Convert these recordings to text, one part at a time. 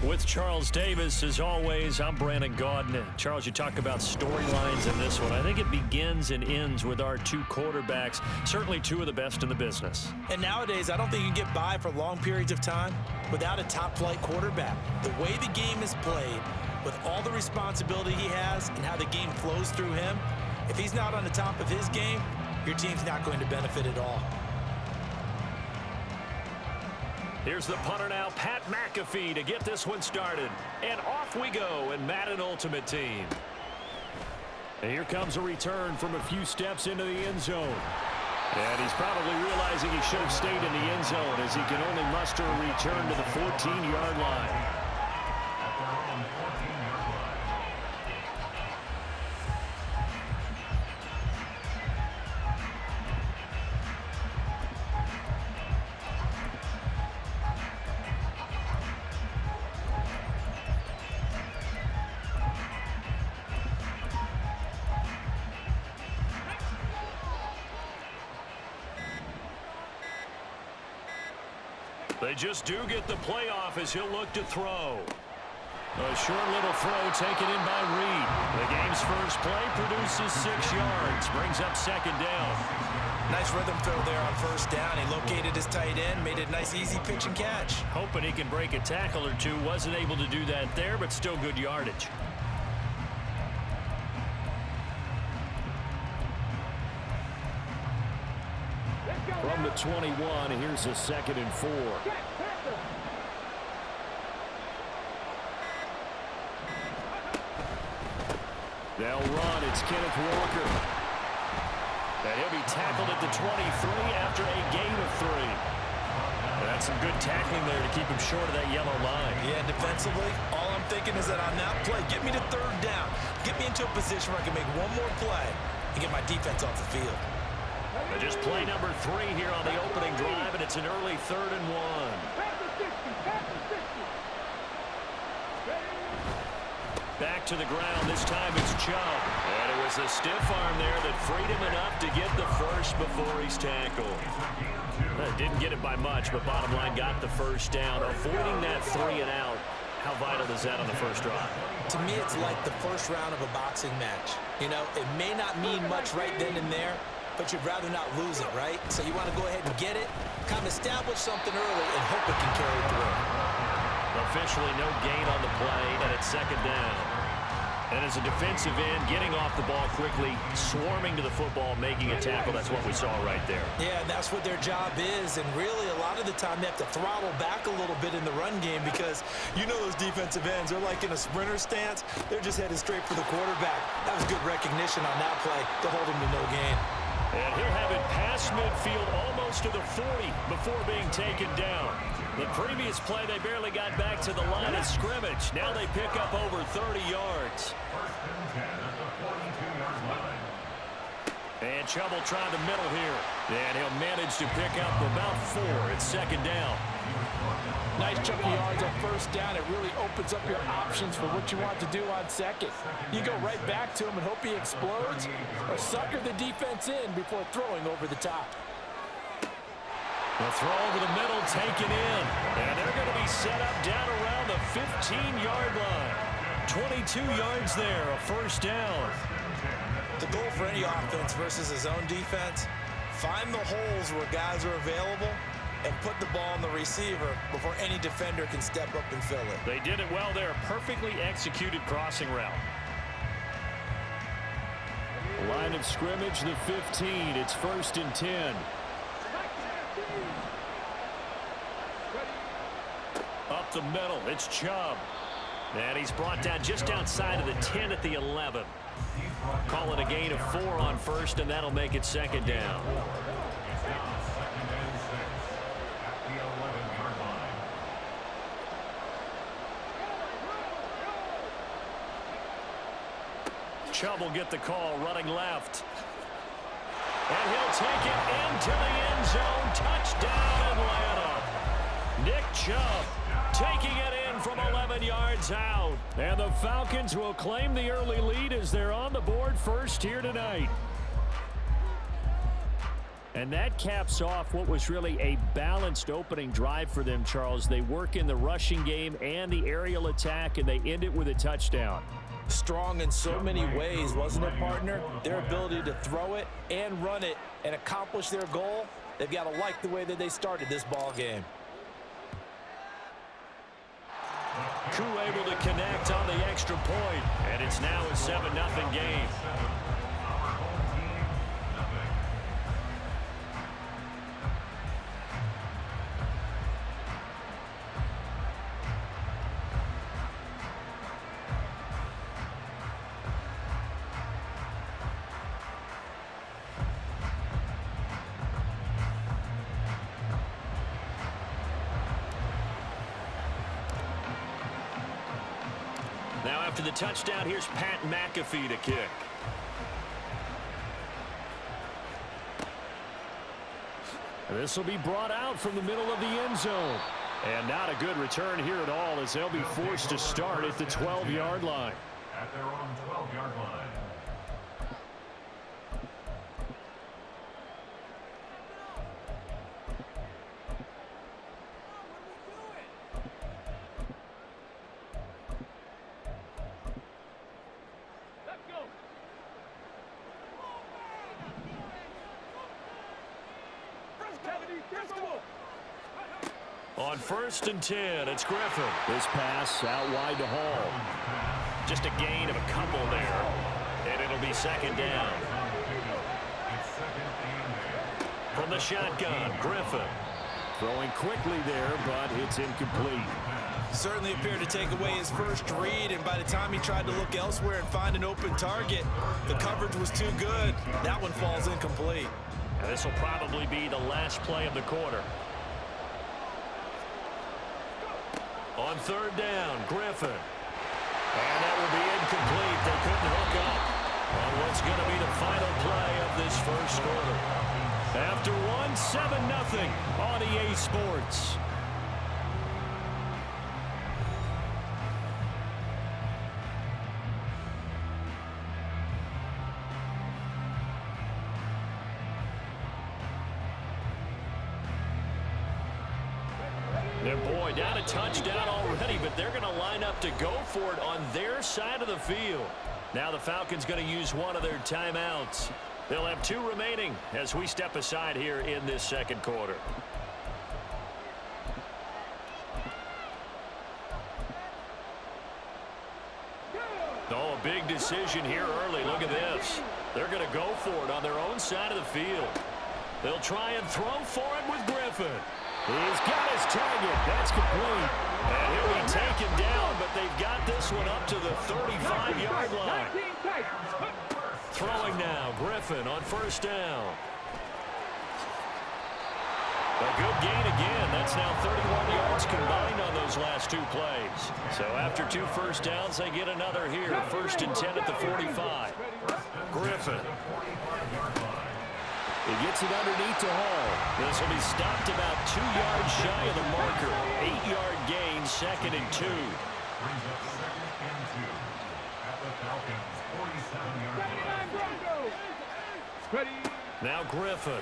With Charles Davis, as always, I'm Brandon Gaudin. Charles, you talk about storylines in this one. I think it begins and ends with our two quarterbacks, certainly two of the best in the business. And nowadays, I don't think you can get by for long periods of time without a top-flight quarterback. The way the game is played, with all the responsibility he has and how the game flows through him, if he's not on the top of his game, your team's not going to benefit at all. Here's the punter now, Pat McAfee, to get this one started. And off we go in Madden Ultimate Team. And here comes a return from a few steps into the end zone. And he's probably realizing he should have stayed in the end zone as he can only muster a return to the 14-yard line. They just do get the playoff as he'll look to throw. A short little throw taken in by Reed. The game's first play produces 6 yards, brings up second down. Nice rhythm throw there on first down. He located his tight end, made it a nice easy pitch and catch. Hoping he can break a tackle or two. Wasn't able to do that there, but still good yardage. From the 21, here's a 2nd and 4. They'll run. It's Kenneth Walker. And he'll be tackled at the 23 after a gain of 3. That's some good tackling there to keep him short of that yellow line. Yeah, defensively, all I'm thinking is that on that play, get me to third down. Get me into a position where I can make one more play and get my defense off the field. Just play number 3 here on the opening drive, and it's an early 3rd and 1. Back to the ground. This time it's Chubb. And it was a stiff arm there that freed him enough to get the first before he's tackled. Didn't get it by much, but bottom line got the first down. Avoiding that 3 and out. How vital is that on the first drive? To me, it's like the first round of a boxing match. You know, it may not mean much right then and there, but you'd rather not lose it, right? So you want to go ahead and get it, kind of establish something early, and hope it can carry through. Officially no gain on the play, and it's second down. And as a defensive end, getting off the ball quickly, swarming to the football, making a tackle, that's what we saw right there. Yeah, that's what their job is, and really a lot of the time they have to throttle back a little bit in the run game because you know those defensive ends, they're like in a sprinter stance. They're just headed straight for the quarterback. That was good recognition on that play to hold him to no gain. And he'll have it past midfield almost to the 40 before being taken down. The previous play, they barely got back to the line of scrimmage. Now they pick up over 30 yards. And Chubb will try the middle here. And he'll manage to pick up about 4. It's second down. Nice chunk of yards on first down. It really opens up your options for what you want to do on second. You go right back to him and hope he explodes, or sucker the defense in before throwing over the top. The throw over the middle taken in. And they're going to be set up down around the 15-yard line. 22 yards there, a first down. The goal for any offense versus his own defense, find the holes where guys are available and put the ball on the receiver before any defender can step up and fill it. They did it well there. Perfectly executed crossing route. Line of scrimmage, the 15. It's 1st and 10. Up the middle, it's Chubb. And he's brought down just outside of the 10 at the 11. Call it a gain of 4 on first, and that'll make it second down. Chubb will get the call, running left. And he'll take it into the end zone. Touchdown, Atlanta. Nick Chubb taking it in from 11 yards out. And the Falcons will claim the early lead as they're on the board first here tonight. And that caps off what was really a balanced opening drive for them, Charles. They work in the rushing game and the aerial attack, and they end it with a touchdown. Strong in so many ways, wasn't it, partner? Their ability to throw it and run it and accomplish their goal, they've got to like the way that they started this ball game. Crew able to connect on the extra point, and it's now a 7-0 game. Now after the touchdown, here's Pat McAfee to kick. This will be brought out from the middle of the end zone. And not a good return here at all, as they'll be forced to start at the 12-yard line. At their own 12-yard line. On 1st and 10, it's Griffin. This pass out wide to Hall. Just a gain of a couple there, and it'll be 2nd down. From the shotgun, Griffin. Throwing quickly there, but it's incomplete. Certainly appeared to take away his first read, and by the time he tried to look elsewhere and find an open target, the coverage was too good. That one falls incomplete. And this will probably be the last play of the quarter. On 3rd down, Griffin. And that will be incomplete. They couldn't hook up on what's going to be the final play of this first quarter. After one, 7-0 on EA Sports. And boy, down a touchdown already, but they're going to line up to go for it on their side of the field. Now the Falcons going to use one of their timeouts. They'll have 2 remaining as we step aside here in this second quarter. Oh, a big decision here early. Look at this. They're going to go for it on their own side of the field. They'll try and throw for it with Griffin. He's got his target. That's complete. And he'll be taken down, but they've got this one up to the 35-yard line. Throwing now, Griffin on 1st down. A good gain again. That's now 31 yards combined on those last 2 plays. So after 2 first downs, they get another here. 1st and 10 at the 45. Griffin. He gets it underneath to Hall. This will be stopped about 2 yards shy of the marker. 8-yard gain, 2nd and 2. Now Griffin.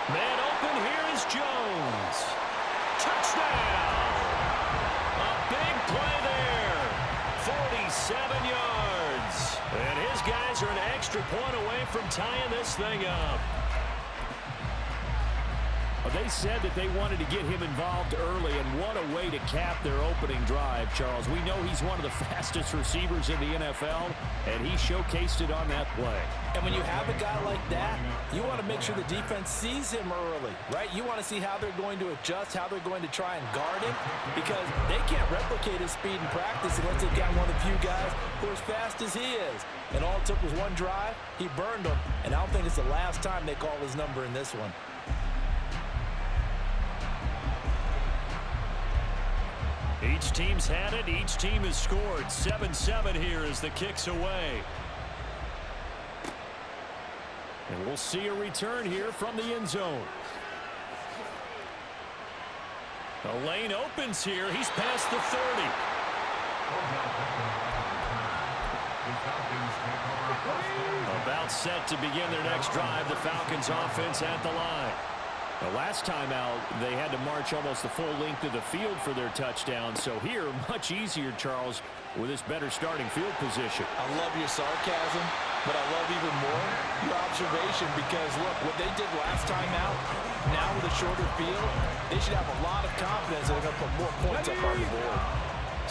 Man open, here is Jones. Touchdown! A big play there. 47 yards. And his guys are an extra point away from tying this thing up. Well, they said that they wanted to get him involved early, and what a way to cap their opening drive, Charles. We know he's one of the fastest receivers in the NFL, and he showcased it on that play. And when you have a guy like that, you want to make sure the defense sees him early, right? You want to see how they're going to adjust, how they're going to try and guard him, because they can't replicate his speed in practice unless they've got one of the few guys who are as fast as he is. And all it took was one drive. He burned them, and I don't think it's the last time they call his number in this one. Each team's had it. Each team has scored. 7-7 here as the kick's away. And we'll see a return here from the end zone. The lane opens here. He's past the 30. About set to begin their next drive. The Falcons offense at the line. The last time out, they had to march almost the full length of the field for their touchdown. So here, much easier, Charles, with this better starting field position. I love your sarcasm, but I love even more your observation because, look, what they did last time out, now with a shorter field, they should have a lot of confidence that they're going to put more points up on the board.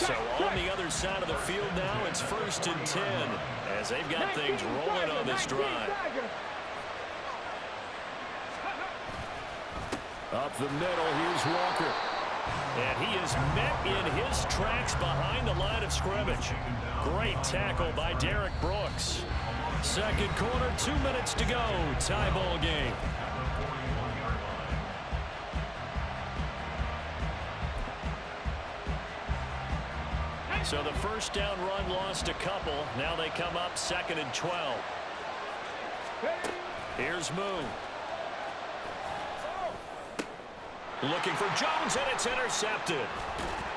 So on the other side of the field now, it's 1st and 10 as they've got things rolling on this drive. Up the middle, here's Walker. And he is met in his tracks behind the line of scrimmage. Great tackle by Derek Brooks. Second quarter, 2 minutes to go. Tie ball game. So the first down run lost a couple. Now they come up 2nd and 12. Here's Moon. Looking for Jones, and it's intercepted.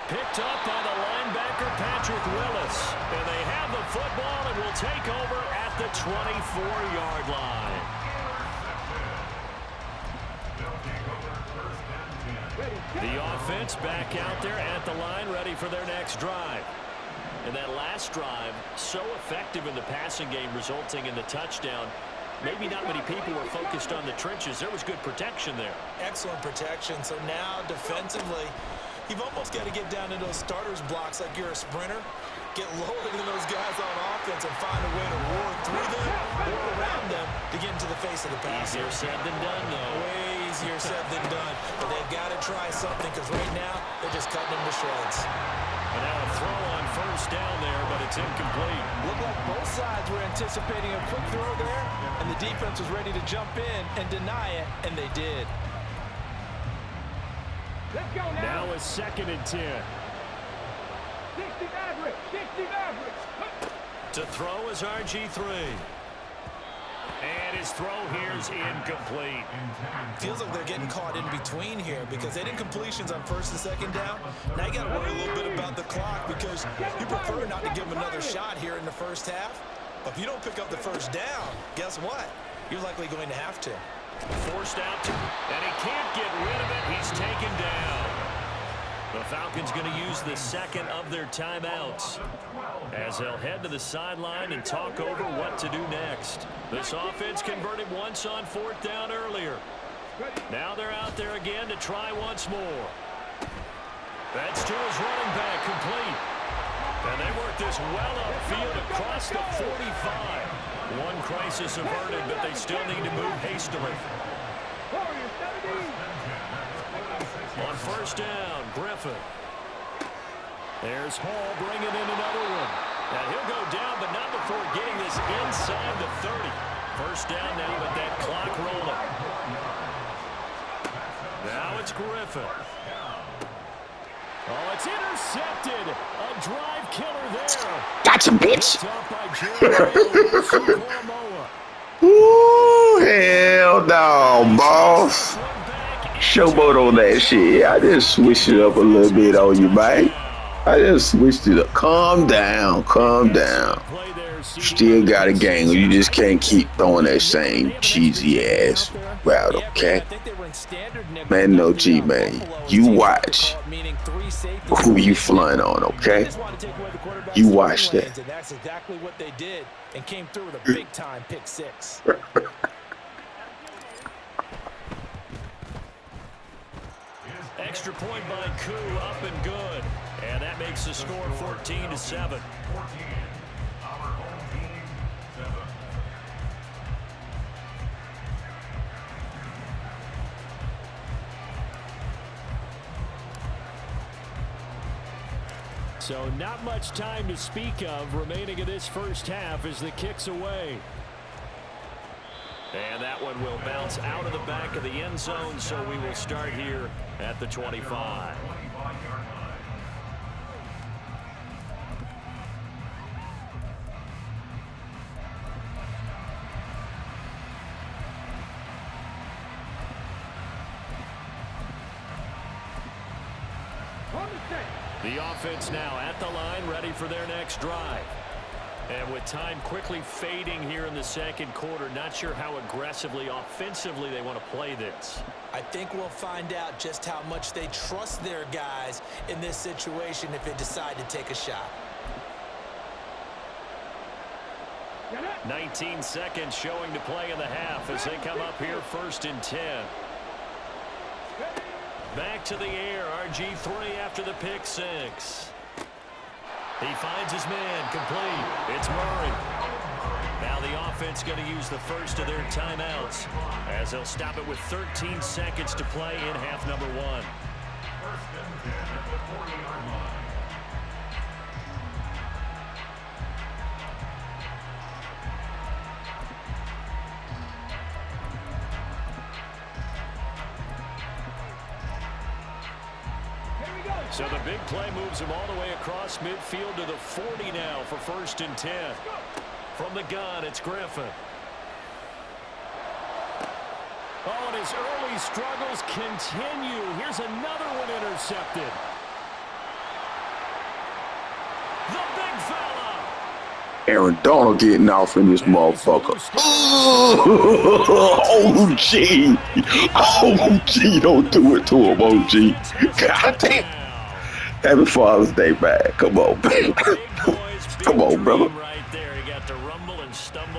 Picked up by the linebacker, Patrick Willis. And they have the football and will take over at the 24-yard line. The offense back out there at the line, ready for their next drive. And that last drive, so effective in the passing game, resulting in the touchdown. Maybe not many people were focused on the trenches. There was good protection there. Excellent protection. So now defensively, you've almost got to get down into those starters blocks like you're a sprinter. Get lower than those guys on offense and find a way to roar through them or around them to get into the face of the pass. Easier said than done, though. Way easier said than done. But they've got to try something because right now they're just cutting them to shreds. And now a throw on first down there, but it's incomplete. Looked like both sides were anticipating a quick throw there, and the defense was ready to jump in and deny it, and they did. Let's go now. Now a 2nd and 10. 60 Mavericks, 60 Mavericks. To throw is RG3. And his throw here is incomplete. Feels like they're getting caught in between here because they did completions on 1st and 2nd down. Now you got to worry a little bit about the clock because you prefer not to give them another shot here in the first half. But if you don't pick up the first down, guess what? You're likely going to have to. Forced out, and he can't get rid of it. He's taken down. The Falcons going to use the second of their timeouts as they'll head to the sideline and talk over what to do next. This offense converted once on 4th down earlier. Now they're out there again to try once more. That's to his running back, complete. And they work this well upfield across the 45. One crisis averted, but they still need to move hastily. On first down, Griffin. There's Hall bringing in another one. And he'll go down, but not before getting this inside the 30. First down now, but that clock rolling. Now it's Griffin. Oh, it's intercepted. A drive killer there. Gotcha, bitch. Ooh, Ooh, hell no, boss. Showboat on that shit. I just switched it up a little bit on you, man. I just switched it up. Calm down, calm down. Still got a gang. You just can't keep throwing that same cheesy ass route, okay? Man, no G, man. You watch who you flying on, okay? You watch that. And that's exactly what they did and came through with a big-time pick six. Extra point by Koo, up and good. And that makes the score 14-7. So not much time to speak of remaining in this first half as the kick's away. And that one will bounce out of the back of the end zone, so we will start here at the 25. The offense now at the line, ready for their next drive. And with time quickly fading here in the second quarter, not sure how aggressively, offensively they want to play this. I think we'll find out just how much they trust their guys in this situation if they decide to take a shot. 19 seconds showing to play in the half as they come up here 1st and 10. Back to the air, RG3 after the pick six. He finds his man, complete. It's Murray. Now the offense going to use the first of their timeouts as they'll stop it with 13 seconds to play in half number one. First and 10 at the 40-yard line. So the big play moves him all the way across midfield to the 40 now for 1st and 10. From the gun, it's Griffin. Oh, and his early struggles continue. Here's another one intercepted. The big fella. Aaron Donald getting off in this motherfucker. Oh, OG. OG, don't do it to him, OG. God damn. Happy Father's Day, man. Come on, baby. Come on, brother.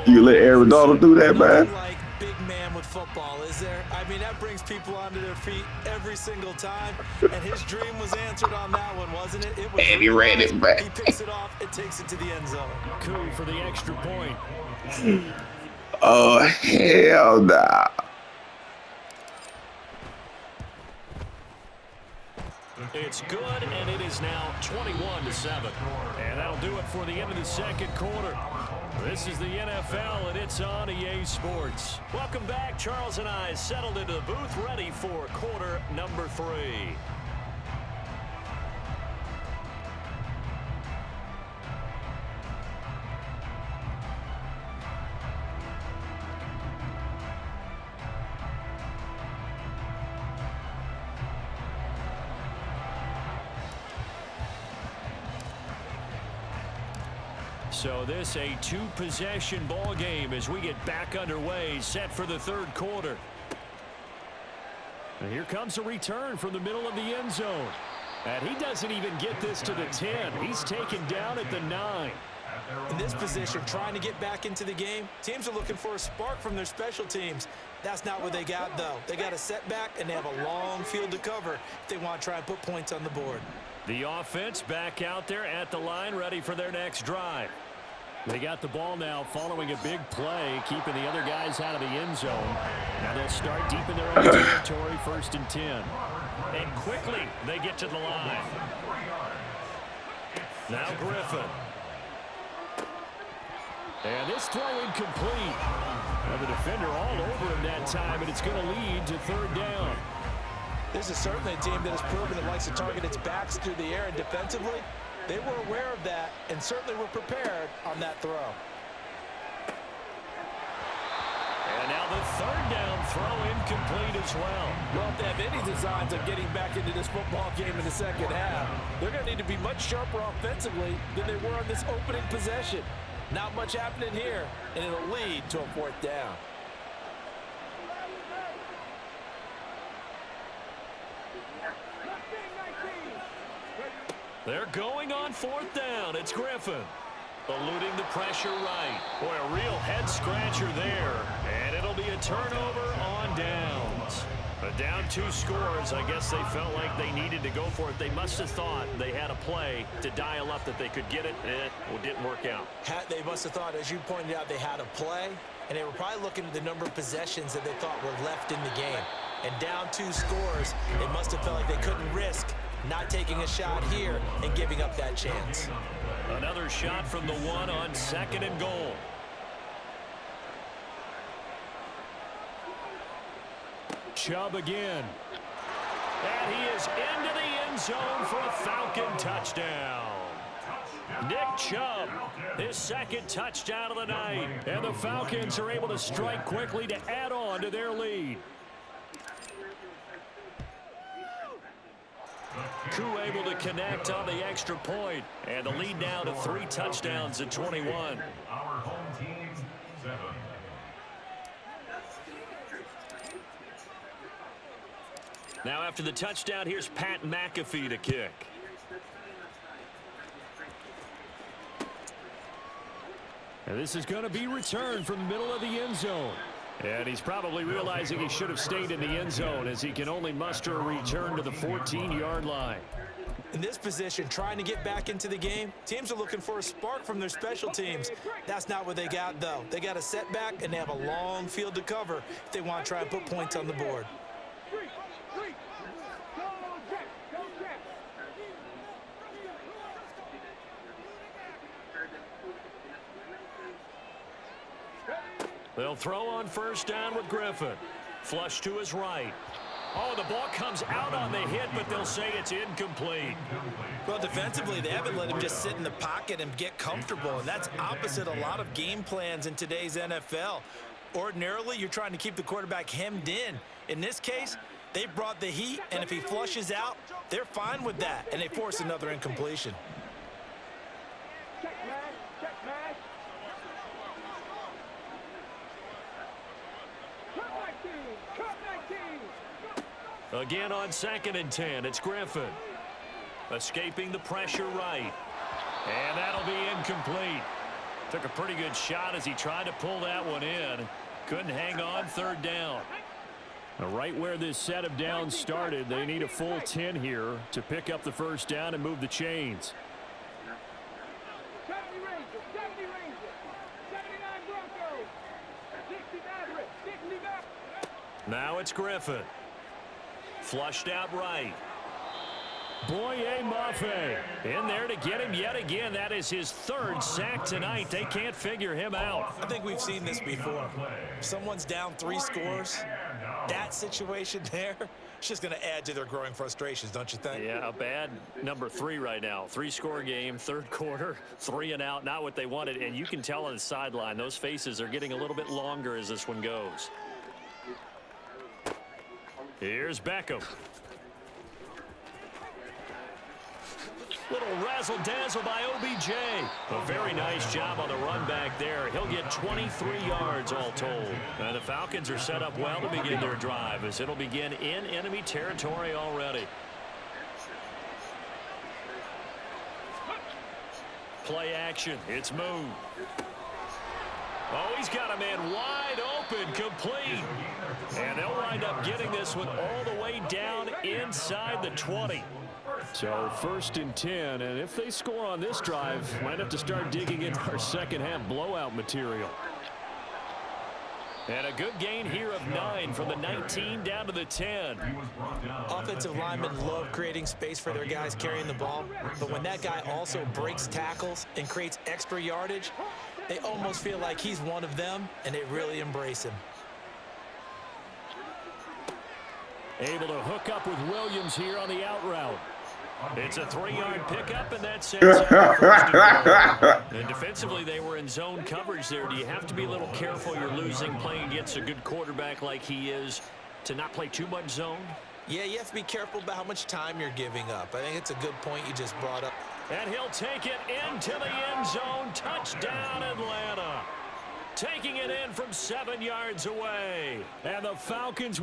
You let Aaron Donald do that, man? Like big man with football, is there? I mean, that brings people onto their feet every single time. And his dream was answered on that one, wasn't it? It was. And he ran it back. He picks it off and takes it to the end zone. Coup for the extra point. Oh, hell nah. It's good, and it is now 21-7. And that'll do it for the end of the second quarter. This is the NFL, and it's on EA Sports. Welcome back. Charles and I settled into the booth, ready for quarter number 3. So this a two-possession ball game as we get back underway, set for the third quarter. And here comes a return from the middle of the end zone. And he doesn't even get this to the 10. He's taken down at the 9. In this position, trying to get back into the game, teams are looking for a spark from their special teams. That's not what they got, though. They got a setback, and they have a long field to cover if they want to try and put points on the board. The offense back out there at the line, ready for their next drive. They got the ball now following a big play, keeping the other guys out of the end zone. Now they'll start deep in their own territory, 1st and 10. And quickly, they get to the line. Now Griffin. And this throw incomplete. Now the defender all over him that time, and it's going to lead to 3rd down. This is certainly a team that has proven it likes to target its backs through the air, and defensively, they were aware of that and certainly were prepared on that throw. And now the 3rd down throw incomplete as well. Well, if they have any designs of getting back into this football game in the second half, they're going to need to be much sharper offensively than they were on this opening possession. Not much happening here, and it'll lead to a 4th down. They're going on 4th down. It's Griffin. Eluding the pressure right. Boy, a real head-scratcher there. And it'll be a turnover on downs. But down 2 scores, I guess they felt like they needed to go for it. They must have thought they had a play to dial up that they could get it, and it didn't work out. They must have thought, as you pointed out, they had a play, and they were probably looking at the number of possessions that they thought were left in the game. And down 2 scores, they must have felt like they couldn't risk not taking a shot here and giving up that chance. Another shot from the 1 on 2nd and goal. Chubb again. And he is into the end zone for a Falcon touchdown. Nick Chubb, his 2nd touchdown of the night. And the Falcons are able to strike quickly to add on to their lead. Koo able to connect on the extra point, and the lead now to 3 touchdowns at 21. Our home team, 7. Now after the touchdown, here's Pat McAfee to kick. And this is going to be returned from the middle of the end zone. And he's probably realizing he should have stayed in the end zone as he can only muster a return to the 14-yard line. In this position, trying to get back into the game, teams are looking for a spark from their special teams. That's not what they got, though. They got a setback, and they have a long field to cover if they want to try and put points on the board. They'll throw on first down with Griffin. Flush to his right. Oh, the ball comes out on the hit, but they'll say it's incomplete. Well, defensively, they haven't let him just sit in the pocket and get comfortable, and that's opposite a lot of game plans in today's NFL. Ordinarily, you're trying to keep the quarterback hemmed in. In this case, they brought the heat, and if he flushes out, they're fine with that, and they force another incompletion. Again on 2nd and 10, it's Griffin. Escaping the pressure right. And that'll be incomplete. Took a pretty good shot as he tried to pull that one in. Couldn't hang on 3rd down. Now, right where this set of downs started, they need a full 10 here to pick up the first down and move the chains. 70 Rangers, 70 Rangers, 79 Broncos, 60 Mavericks, 60 Mavericks. Now it's Griffin. Flushed out right. Boye Mafe in there to get him yet again. That is his 3rd sack tonight. They can't figure him out. I think we've seen this before. If someone's down 3 scores, that situation there, it's just going to add to their growing frustrations, don't you think? Yeah, a bad number 3 right now. 3-score game, 3rd quarter, 3 and out, not what they wanted. And you can tell on the sideline, those faces are getting a little bit longer as this one goes. Here's Beckham. Little razzle-dazzle by OBJ. A very nice job on the run back there. He'll get 23 yards all told. And the Falcons are set up well to begin their drive as it'll begin in enemy territory already. Play action. It's moved. Oh, he's got a man wide open, complete. And they'll wind up getting this one all the way down inside the 20. So 1st and 10, and if they score on this drive, might have to start digging into our second half blowout material. And a good gain here of 9 from the 19 down to the 10. Offensive linemen love creating space for their guys carrying the ball, but when that guy also breaks tackles and creates extra yardage, they almost feel like he's one of them, and they really embrace him. Able to hook up with Williams here on the out route. It's a 3-yard pickup, and that sets up first and goal. And defensively, they were in zone coverage there. Do you have to be a little careful? You're losing playing against a good quarterback like he is to not play too much zone? Yeah, you have to be careful about how much time you're giving up. I think it's a good point you just brought up. And he'll take it into the end zone. Touchdown, Atlanta. Taking it in from 7 yards away. And the Falcons